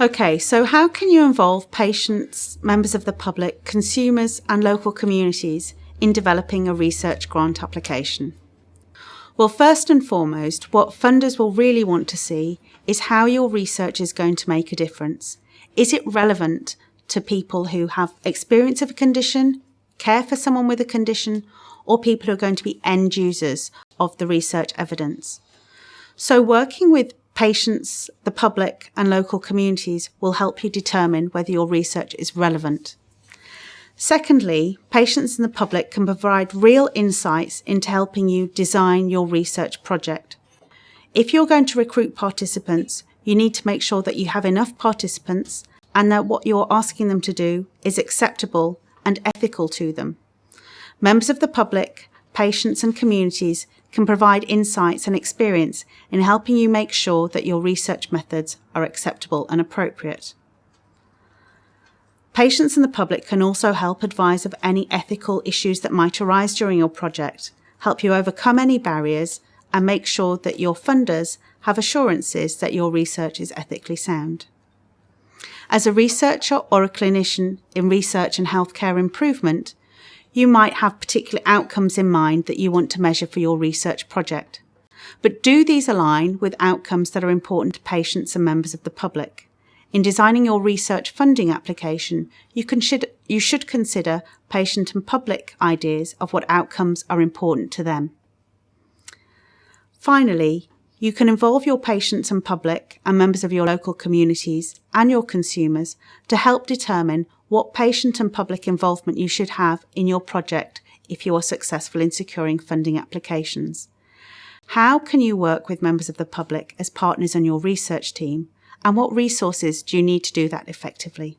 Okay, so how can you involve patients, members of the public, consumers and local communities in developing a research grant application? Well, first and foremost, what funders will really want to see is how your research is going to make a difference. Is it relevant to people who have experience of a condition, care for someone with a condition, or people who are going to be end users of the research evidence? So working with patients, the public and local communities will help you determine whether your research is relevant. Secondly, patients and the public can provide real insights into helping you design your research project. If you're going to recruit participants, you need to make sure that you have enough participants and that what you're asking them to do is acceptable and ethical to them. Members of the public, patients and communities can provide insights and experience in helping you make sure that your research methods are acceptable and appropriate. Patients and the public can also help advise of any ethical issues that might arise during your project, help you overcome any barriers, and make sure that your funders have assurances that your research is ethically sound. As a researcher or a clinician in research and healthcare improvement, you might have particular outcomes in mind that you want to measure for your research project. But do these align with outcomes that are important to patients and members of the public? In designing your research funding application, you should consider patient and public ideas of what outcomes are important to them. Finally, you can involve your patients and public and members of your local communities and your consumers to help determine what patient and public involvement you should have in your project if you are successful in securing funding applications. How can you work with members of the public as partners on your research team, and what resources do you need to do that effectively?